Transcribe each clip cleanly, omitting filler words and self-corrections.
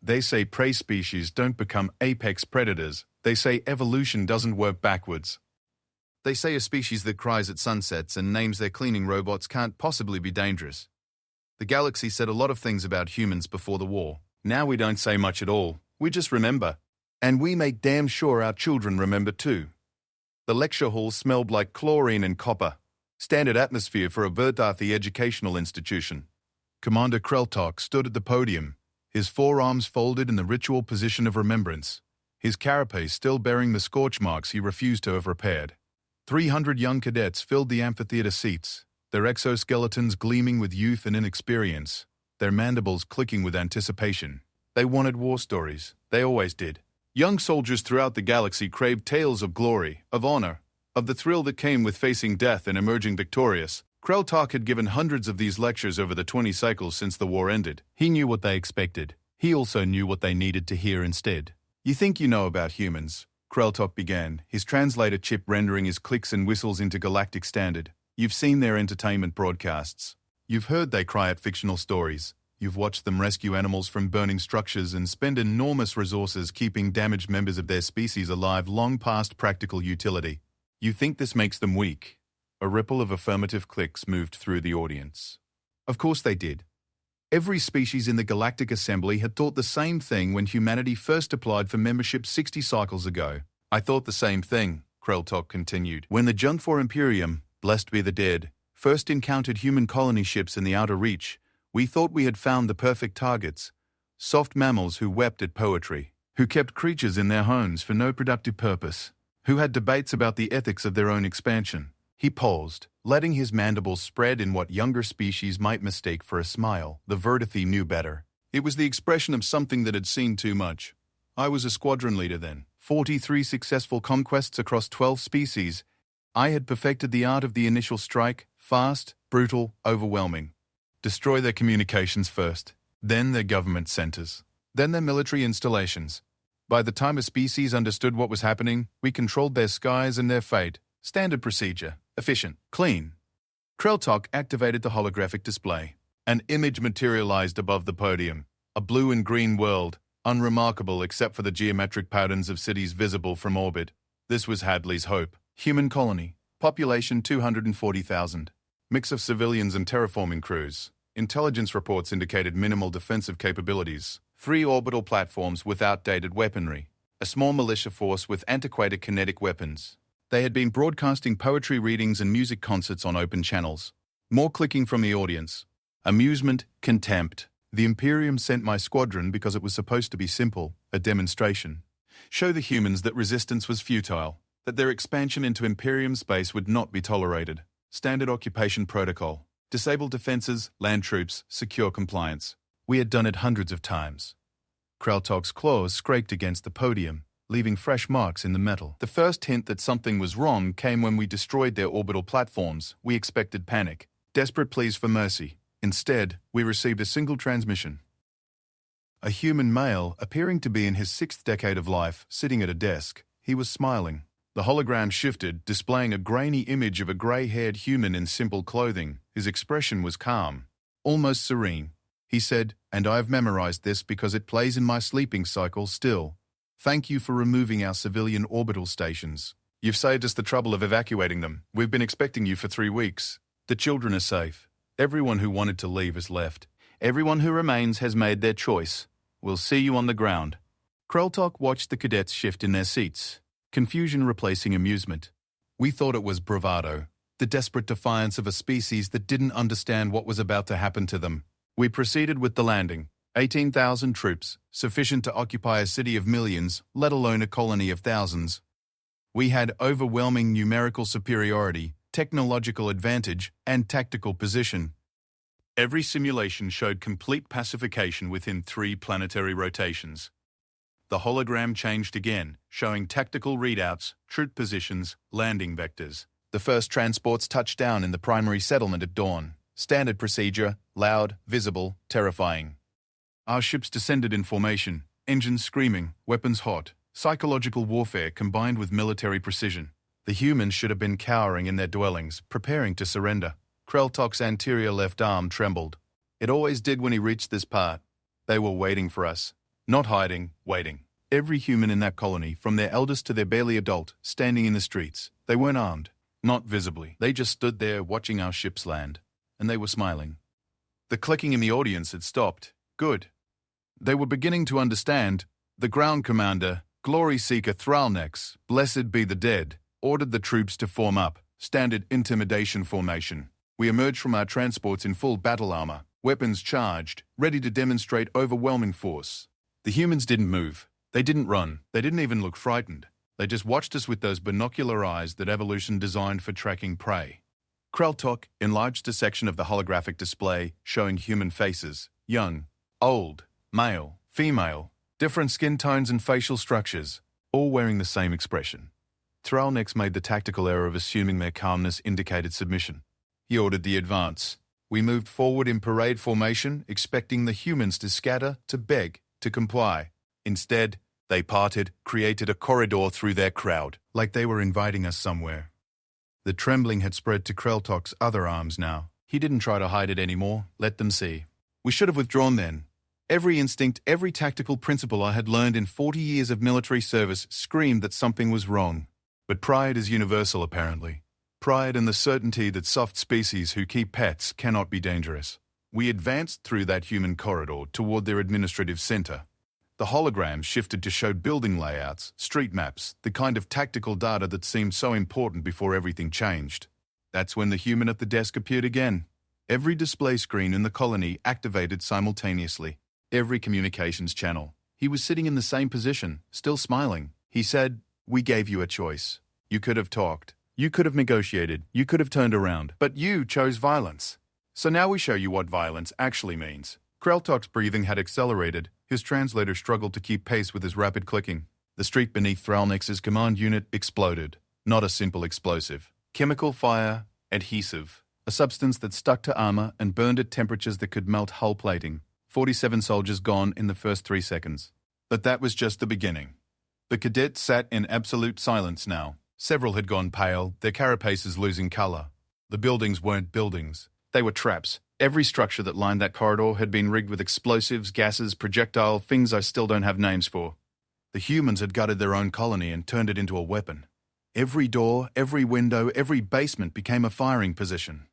They say prey species don't become apex predators. They say evolution doesn't work backwards. They say a species that cries at sunsets and names their cleaning robots can't possibly be dangerous. The galaxy said a lot of things about humans before the war. Now we don't say much at all. We just remember. And we make damn sure our children remember too. The lecture hall smelled like chlorine and copper. Standard atmosphere for a Verdarthi educational institution. Commander Kreltok stood at the podium, his forearms folded in the ritual position of remembrance, his carapace still bearing the scorch marks he refused to have repaired. 300 young cadets filled the amphitheater seats, their exoskeletons gleaming with youth and inexperience, their mandibles clicking with anticipation. They wanted war stories. They always did. Young soldiers throughout the galaxy craved tales of glory, of honor, of the thrill that came with facing death and emerging victorious. Kreltok had given hundreds of these lectures over the 20 cycles since the war ended. He knew what they expected. He also knew what they needed to hear instead. You think you know about humans, Kreltok began, his translator chip rendering his clicks and whistles into galactic standard. You've seen their entertainment broadcasts. You've heard they cry at fictional stories. You've watched them rescue animals from burning structures and spend enormous resources keeping damaged members of their species alive long past practical utility. You think this makes them weak? A ripple of affirmative clicks moved through the audience. Of course they did. Every species in the Galactic Assembly had thought the same thing when humanity first applied for membership 60 cycles ago. I thought the same thing, Kreltok continued. When the Juntfor Imperium, blessed be the dead, first encountered human colony ships in the Outer Reach, we thought we had found the perfect targets. Soft mammals who wept at poetry, who kept creatures in their homes for no productive purpose, who had debates about the ethics of their own expansion. He paused, letting his mandibles spread in what younger species might mistake for a smile. The Verdarthi knew better. It was the expression of something that had seen too much. I was a squadron leader then. 43 successful conquests across 12 species. I had perfected the art of the initial strike, fast, brutal, overwhelming. Destroy their communications first, then their government centers, then their military installations. By the time a species understood what was happening, we controlled their skies and their fate. Standard procedure. Efficient. Clean. Kreltok activated the holographic display. An image materialized above the podium. A blue and green world, unremarkable except for the geometric patterns of cities visible from orbit. This was Hadley's hope. Human colony. Population 240,000. Mix of civilians and terraforming crews. Intelligence reports indicated minimal defensive capabilities. 3 orbital platforms with outdated weaponry. A small militia force with antiquated kinetic weapons. They had been broadcasting poetry readings and music concerts on open channels. More clicking from the audience. Amusement, contempt. The Imperium sent my squadron because it was supposed to be simple, a demonstration. Show the humans that resistance was futile, that their expansion into Imperium space would not be tolerated. Standard occupation protocol. Disable defenses, land troops, secure compliance. We had done it hundreds of times. Kreltok's claws scraped against the podium, leaving fresh marks in the metal. The first hint that something was wrong came when we destroyed their orbital platforms. We expected panic, desperate pleas for mercy. Instead, we received a single transmission. A human male, appearing to be in his 6th decade of life, sitting at a desk. He was smiling. The hologram shifted, displaying a grainy image of a grey-haired human in simple clothing. His expression was calm, almost serene. He said, "And I have memorized this because it plays in my sleeping cycle still. Thank you for removing our civilian orbital stations. You've saved us the trouble of evacuating them. We've been expecting you for 3 weeks. The children are safe. Everyone who wanted to leave has left. Everyone who remains has made their choice. We'll see you on the ground." Kreltok watched the cadets shift in their seats, confusion replacing amusement. We thought it was bravado, the desperate defiance of a species that didn't understand what was about to happen to them. We proceeded with the landing. 18,000 troops, sufficient to occupy a city of millions, let alone a colony of thousands. We had overwhelming numerical superiority, technological advantage, and tactical position. Every simulation showed complete pacification within 3 planetary rotations. The hologram changed again, showing tactical readouts, troop positions, landing vectors. The first transports touched down in the primary settlement at dawn. Standard procedure, loud, visible, terrifying. Our ships descended in formation, engines screaming, weapons hot, psychological warfare combined with military precision. The humans should have been cowering in their dwellings, preparing to surrender. Kreltok's anterior left arm trembled. It always did when he reached this part. They were waiting for us. Not hiding, waiting. Every human in that colony, from their eldest to their barely adult, standing in the streets. They weren't armed. Not visibly. They just stood there watching our ships land. And they were smiling. The clicking in the audience had stopped. Good. They were beginning to understand. The ground commander, Glory Seeker Thralnex, blessed be the dead, ordered the troops to form up. Standard intimidation formation. We emerged from our transports in full battle armor, weapons charged, ready to demonstrate overwhelming force. The humans didn't move. They didn't run. They didn't even look frightened. They just watched us with those binocular eyes that evolution designed for tracking prey. Kreltok enlarged a section of the holographic display showing human faces, young, old, male, female, different skin tones and facial structures, all wearing the same expression. Thralnex made the tactical error of assuming their calmness indicated submission. He ordered the advance. We moved forward in parade formation, expecting the humans to scatter, to beg, to comply. Instead, they parted, created a corridor through their crowd, like they were inviting us somewhere. The trembling had spread to Kreltok's other arms now. He didn't try to hide it anymore, let them see. We should have withdrawn then. Every instinct, every tactical principle I had learned in 40 years of military service screamed that something was wrong. But pride is universal, apparently. Pride and the certainty that soft species who keep pets cannot be dangerous. We advanced through that human corridor toward their administrative center. The holograms shifted to show building layouts, street maps, the kind of tactical data that seemed so important before everything changed. That's when the human at the desk appeared again. Every display screen in the colony activated simultaneously. Every communications channel. He was sitting in the same position, still smiling. He said, "We gave you a choice. You could have talked. You could have negotiated. You could have turned around. But you chose violence. So now we show you what violence actually means." Kreltok's breathing had accelerated. His translator struggled to keep pace with his rapid clicking. The street beneath Thralnex's command unit exploded. Not a simple explosive. Chemical fire, adhesive. A substance that stuck to armor and burned at temperatures that could melt hull plating. 47 soldiers gone in the first 3 seconds. But that was just the beginning. The cadets sat in absolute silence now. Several had gone pale, their carapaces losing color. The buildings weren't buildings. They were traps. Every structure that lined that corridor had been rigged with explosives, gases, projectile, things I still don't have names for. The humans had gutted their own colony and turned it into a weapon. Every door, every window, every basement became a firing position.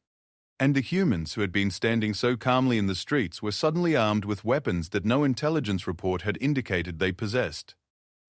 And the humans who had been standing so calmly in the streets were suddenly armed with weapons that no intelligence report had indicated they possessed.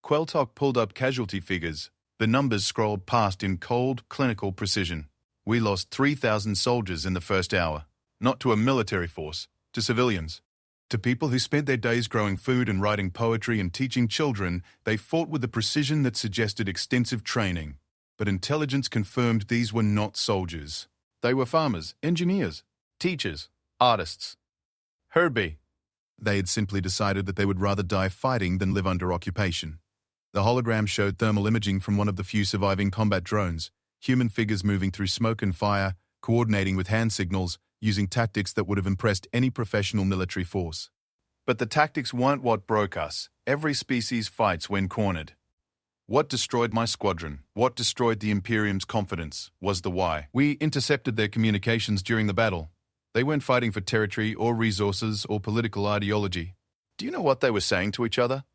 Kreltok pulled up casualty figures. The numbers scrolled past in cold, clinical precision. We lost 3,000 soldiers in the first hour. Not to a military force, to civilians. To people who spent their days growing food and writing poetry and teaching children, they fought with a precision that suggested extensive training. But intelligence confirmed these were not soldiers. They were farmers, engineers, teachers, artists. Herbie. They had simply decided that they would rather die fighting than live under occupation. The hologram showed thermal imaging from one of the few surviving combat drones, human figures moving through smoke and fire, coordinating with hand signals, using tactics that would have impressed any professional military force. But the tactics weren't what broke us. Every species fights when cornered. What destroyed my squadron, what destroyed the Imperium's confidence, was the why. We intercepted their communications during the battle. They weren't fighting for territory or resources or political ideology. Do you know what they were saying to each other?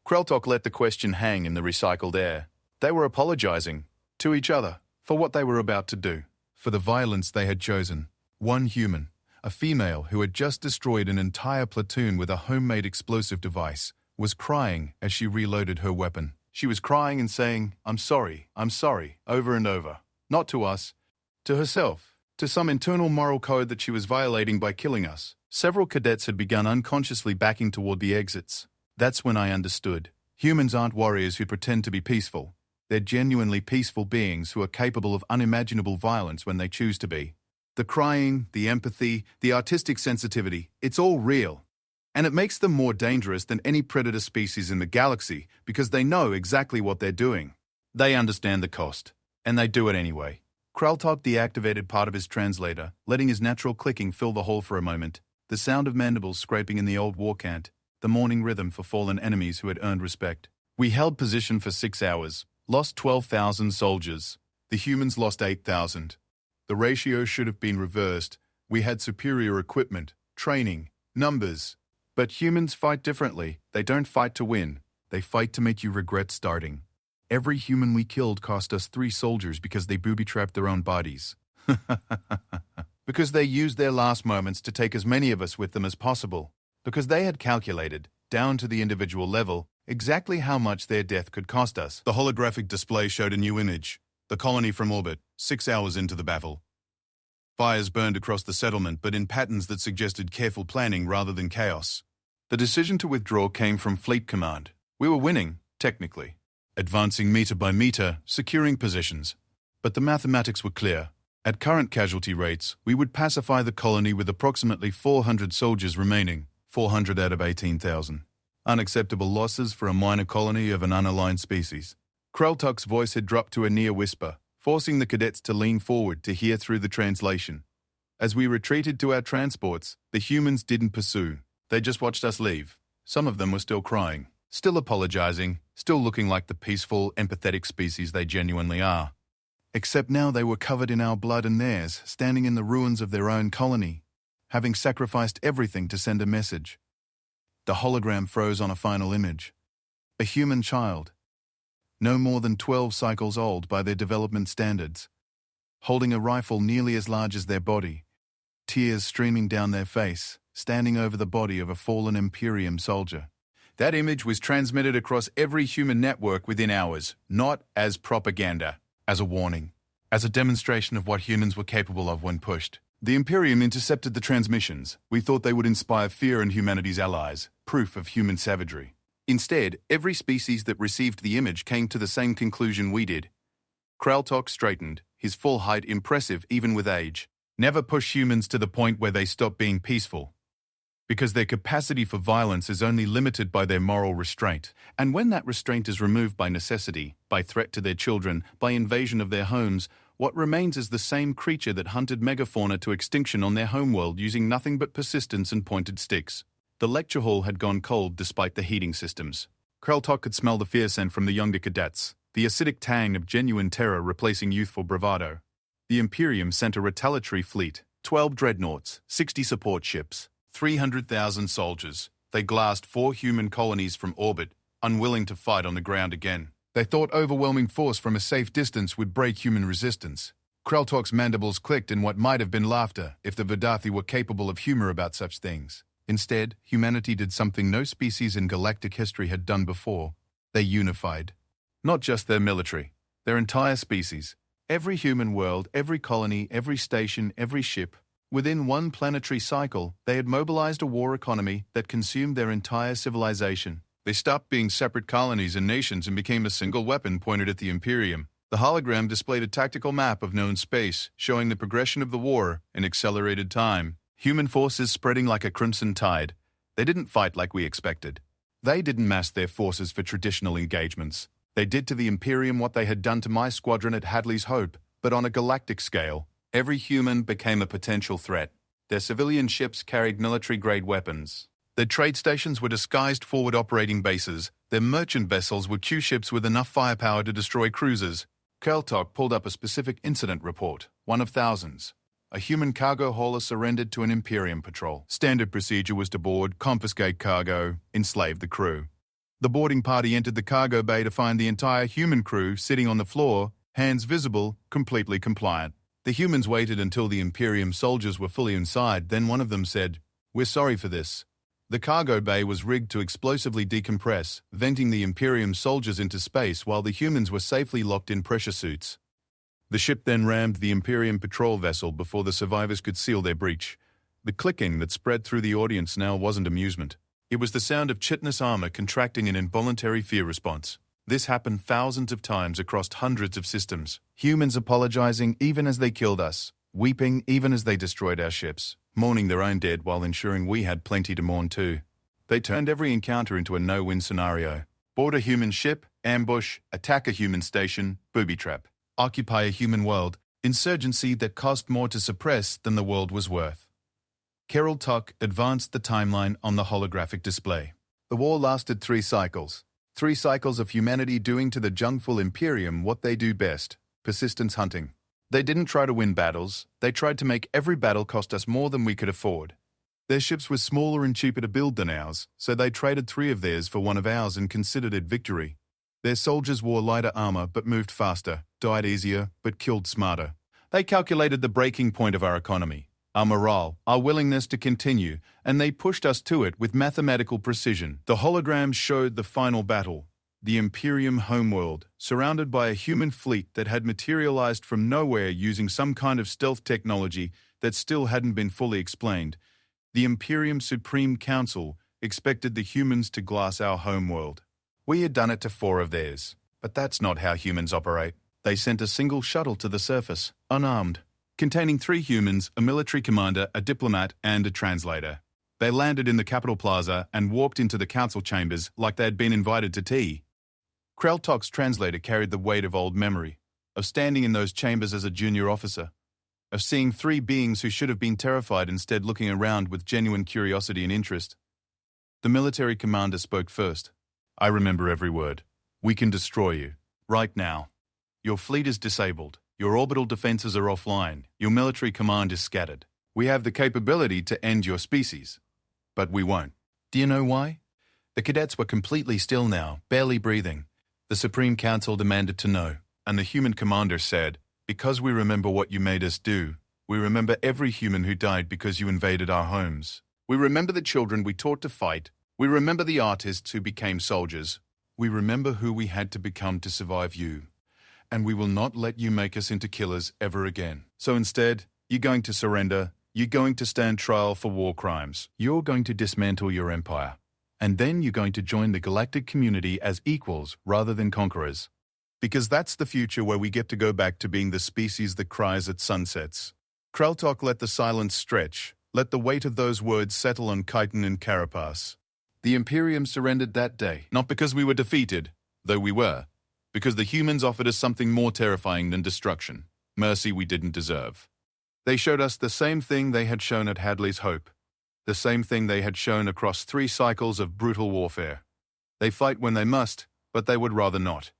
Kreltok let the question hang in the recycled air. They were apologizing to each other for what they were about to do, for the violence they had chosen. One human, a female who had just destroyed an entire platoon with a homemade explosive device, was crying as she reloaded her weapon. She was crying and saying, I'm sorry, over and over. Not to us, to herself, to some internal moral code that she was violating by killing us. Several cadets had begun unconsciously backing toward the exits. That's when I understood. Humans aren't warriors who pretend to be peaceful. They're genuinely peaceful beings who are capable of unimaginable violence when they choose to be. The crying, the empathy, the artistic sensitivity, it's all real. And it makes them more dangerous than any predator species in the galaxy because they know exactly what they're doing. They understand the cost, and they do it anyway. Kreltok deactivated part of his translator, letting his natural clicking fill the hall for a moment. The sound of mandibles scraping in the old war cant, the morning rhythm for fallen enemies who had earned respect. We held position for 6 hours, lost 12,000 soldiers. The humans lost 8,000. The ratio should have been reversed. We had superior equipment, training, numbers. But humans fight differently. They don't fight to win. They fight to make you regret starting. Every human we killed cost us 3 soldiers because they booby-trapped their own bodies. Because they used their last moments to take as many of us with them as possible. Because they had calculated, down to the individual level, exactly how much their death could cost us. The holographic display showed a new image. The colony from orbit, 6 hours into the battle. Fires burned across the settlement, but in patterns that suggested careful planning rather than chaos. The decision to withdraw came from Fleet Command. We were winning, technically. Advancing meter by meter, securing positions. But the mathematics were clear. At current casualty rates, we would pacify the colony with approximately 400 soldiers remaining, 400 out of 18,000. Unacceptable losses for a minor colony of an unaligned species. Kreltuk's voice had dropped to a near whisper, forcing the cadets to lean forward to hear through the translation. As we retreated to our transports, the humans didn't pursue. They just watched us leave. Some of them were still crying, still apologizing, still looking like the peaceful, empathetic species they genuinely are. Except now they were covered in our blood and theirs, standing in the ruins of their own colony, having sacrificed everything to send a message. The hologram froze on a final image. A human child, no more than 12 cycles old by their development standards, holding a rifle nearly as large as their body, tears streaming down their face, standing over the body of a fallen Imperium soldier. That image was transmitted across every human network within hours, not as propaganda, as a warning, as a demonstration of what humans were capable of when pushed. The Imperium intercepted the transmissions. We thought they would inspire fear in humanity's allies, proof of human savagery. Instead, every species that received the image came to the same conclusion we did. Kreltuk straightened, his full height impressive even with age. Never push humans to the point where they stop being peaceful. Because their capacity for violence is only limited by their moral restraint. And when that restraint is removed by necessity, by threat to their children, by invasion of their homes, what remains is the same creature that hunted megafauna to extinction on their homeworld using nothing but persistence and pointed sticks. The lecture hall had gone cold despite the heating systems. Kreltuk could smell the fear scent from the younger cadets, the acidic tang of genuine terror replacing youthful bravado. The Imperium sent a retaliatory fleet, 12 dreadnoughts, 60 support ships, 300,000 soldiers. They glassed 4 human colonies from orbit, unwilling to fight on the ground again. They thought overwhelming force from a safe distance would break human resistance. Kreltuk's mandibles clicked in what might have been laughter if the Vidathi were capable of humor about such things. Instead, humanity did something no species in galactic history had done before. They unified. Not just their military, their entire species. Every human world, every colony, every station, every ship. Within one planetary cycle, they had mobilized a war economy that consumed their entire civilization. They stopped being separate colonies and nations and became a single weapon pointed at the Imperium. The hologram displayed a tactical map of known space, showing the progression of the war in accelerated time. Human forces spreading like a crimson tide. They didn't fight like we expected. They didn't mass their forces for traditional engagements. They did to the Imperium what they had done to my squadron at Hadley's Hope, but on a galactic scale. Every human became a potential threat. Their civilian ships carried military-grade weapons. Their trade stations were disguised forward operating bases. Their merchant vessels were Q-ships with enough firepower to destroy cruisers. Kreltuk pulled up a specific incident report, one of thousands. A human cargo hauler surrendered to an Imperium patrol. Standard procedure was to board, confiscate cargo, enslave the crew. The boarding party entered the cargo bay to find the entire human crew sitting on the floor, hands visible, completely compliant. The humans waited until the Imperium soldiers were fully inside, then one of them said, "We're sorry for this." The cargo bay was rigged to explosively decompress, venting the Imperium soldiers into space while the humans were safely locked in pressure suits. The ship then rammed the Imperium patrol vessel before the survivors could seal their breach. The clicking that spread through the audience now wasn't amusement. It was the sound of chitinous armor contracting in involuntary fear response. This happened thousands of times across hundreds of systems. Humans apologizing even as they killed us, weeping even as they destroyed our ships, mourning their own dead while ensuring we had plenty to mourn too. They turned every encounter into a no-win scenario. Board a human ship, ambush, attack a human station, booby trap. Occupy a human world, insurgency that cost more to suppress than the world was worth. Kreltuk advanced the timeline on the holographic display. The war lasted 3 cycles. 3 cycles of humanity doing to the jungful Imperium what they do best, persistence hunting. They didn't try to win battles, they tried to make every battle cost us more than we could afford. Their ships were smaller and cheaper to build than ours, so they traded 3 of theirs for 1 of ours and considered it victory. Their soldiers wore lighter armor but moved faster, died easier but killed smarter. They calculated the breaking point of our economy, our morale, our willingness to continue, and they pushed us to it with mathematical precision. The holograms showed the final battle, the Imperium homeworld, surrounded by a human fleet that had materialized from nowhere using some kind of stealth technology that still hadn't been fully explained. The Imperium Supreme Council expected the humans to glass our homeworld. We had done it to 4 of theirs, but that's not how humans operate. They sent a single shuttle to the surface, unarmed, containing 3 humans, a military commander, a diplomat, and a translator. They landed in the Capitol Plaza and walked into the council chambers like they had been invited to tea. Kreltok's translator carried the weight of old memory, of standing in those chambers as a junior officer, of seeing 3 beings who should have been terrified instead looking around with genuine curiosity and interest. The military commander spoke first. I remember every word. We can destroy you. Right now. Your fleet is disabled. Your orbital defenses are offline. Your military command is scattered. We have the capability to end your species. But we won't. Do you know why? The cadets were completely still now, barely breathing. The Supreme Council demanded to know, and the human commander said, because we remember what you made us do. We remember every human who died because you invaded our homes. We remember the children we taught to fight. We remember the artists who became soldiers. We remember who we had to become to survive you. And we will not let you make us into killers ever again. So instead, you're going to surrender. You're going to stand trial for war crimes. You're going to dismantle your empire. And then you're going to join the galactic community as equals rather than conquerors. Because that's the future where we get to go back to being the species that cries at sunsets. Kreltok let the silence stretch, let the weight of those words settle on chitin and carapace. The Imperium surrendered that day, not because we were defeated, though we were, because the humans offered us something more terrifying than destruction, mercy we didn't deserve. They showed us the same thing they had shown at Hadley's Hope, the same thing they had shown across 3 cycles of brutal warfare. They fight when they must, but they would rather not.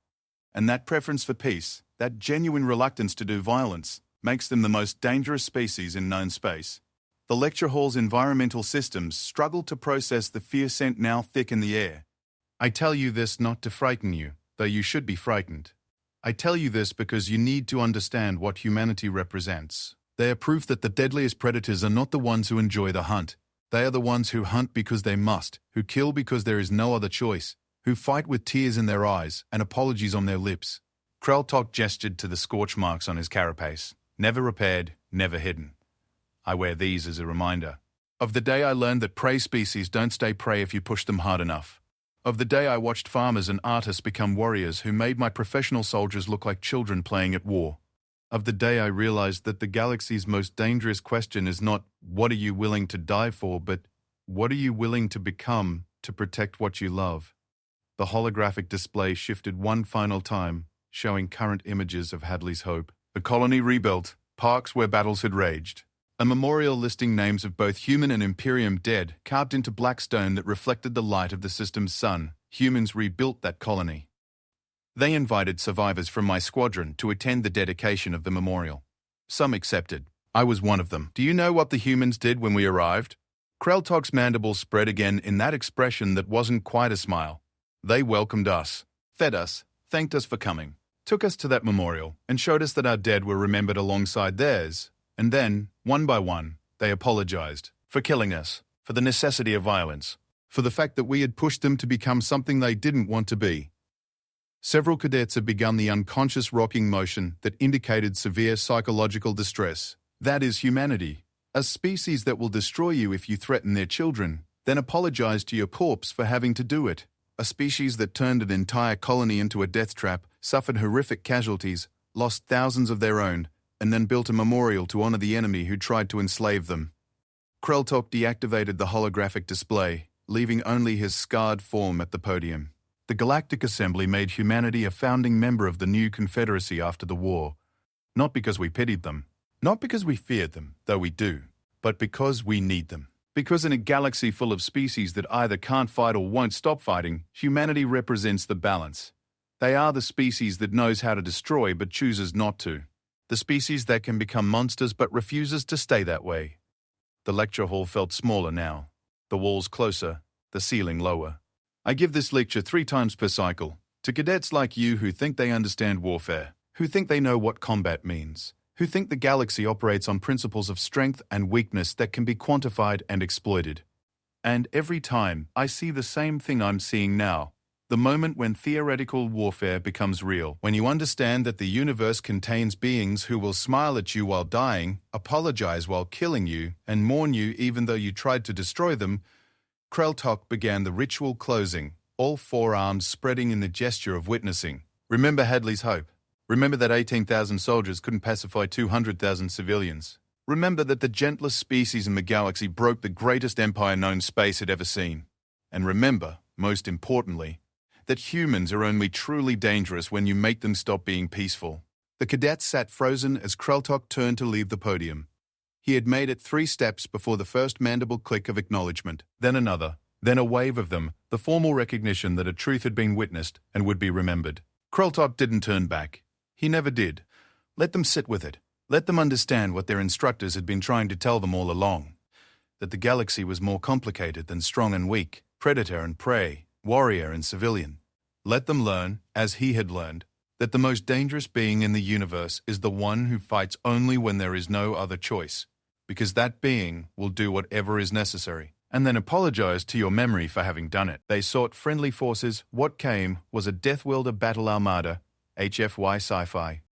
And that preference for peace, that genuine reluctance to do violence, makes them the most dangerous species in known space. The lecture hall's environmental systems struggle to process the fear scent now thick in the air. I tell you this not to frighten you, though you should be frightened. I tell you this because you need to understand what humanity represents. They are proof that the deadliest predators are not the ones who enjoy the hunt. They are the ones who hunt because they must, who kill because there is no other choice, who fight with tears in their eyes and apologies on their lips. Kreltok gestured to the scorch marks on his carapace, never repaired, never hidden. I wear these as a reminder. Of the day I learned that prey species don't stay prey if you push them hard enough. Of the day I watched farmers and artists become warriors who made my professional soldiers look like children playing at war. Of the day I realized that the galaxy's most dangerous question is not, what are you willing to die for, but what are you willing to become to protect what you love? The holographic display shifted one final time, showing current images of Hadley's Hope. The colony rebuilt, parks where battles had raged. A memorial listing names of both human and Imperium dead, carved into black stone that reflected the light of the system's sun. Humans rebuilt that colony. They invited survivors from my squadron to attend the dedication of the memorial. Some accepted. I was one of them. Do you know what the humans did when we arrived? Kreltok's mandibles spread again in that expression that wasn't quite a smile. They welcomed us, fed us, thanked us for coming, took us to that memorial, and showed us that our dead were remembered alongside theirs. And then, one by one, they apologized for killing us, for the necessity of violence, for the fact that we had pushed them to become something they didn't want to be. Several cadets had begun the unconscious rocking motion that indicated severe psychological distress. That is humanity, a species that will destroy you if you threaten their children, then apologize to your corpse for having to do it. A species that turned an entire colony into a death trap, suffered horrific casualties, lost thousands of their own, and then built a memorial to honor the enemy who tried to enslave them. Kreltok deactivated the holographic display, leaving only his scarred form at the podium. The Galactic Assembly made humanity a founding member of the new Confederacy after the war, not because we pitied them, not because we feared them, though we do, but because we need them. Because in a galaxy full of species that either can't fight or won't stop fighting, humanity represents the balance. They are the species that knows how to destroy but chooses not to. The species that can become monsters but refuses to stay that way. The lecture hall felt smaller now. The walls closer, the ceiling lower. I give this lecture 3 times per cycle, to cadets like you who think they understand warfare, who think they know what combat means, who think the galaxy operates on principles of strength and weakness that can be quantified and exploited. And every time, I see the same thing I'm seeing now. The moment when theoretical warfare becomes real, when you understand that the universe contains beings who will smile at you while dying, apologize while killing you, and mourn you even though you tried to destroy them, Kreltok began the ritual closing, all 4 arms spreading in the gesture of witnessing. Remember Hadley's hope. Remember that 18,000 soldiers couldn't pacify 200,000 civilians. Remember that the gentlest species in the galaxy broke the greatest empire known space had ever seen. And remember, most importantly, that humans are only truly dangerous when you make them stop being peaceful. The cadets sat frozen as Kreltok turned to leave the podium. He had made it 3 steps before the first mandible click of acknowledgement, then another, then a wave of them, the formal recognition that a truth had been witnessed and would be remembered. Kreltok didn't turn back. He never did. Let them sit with it. Let them understand what their instructors had been trying to tell them all along. That the galaxy was more complicated than strong and weak, predator and prey, warrior and civilian. Let them learn, as he had learned, that the most dangerous being in the universe is the one who fights only when there is no other choice, because that being will do whatever is necessary, and then apologize to your memory for having done it. They sought friendly forces. What came was a Deathworlder battle armada, HFY Sci-Fi.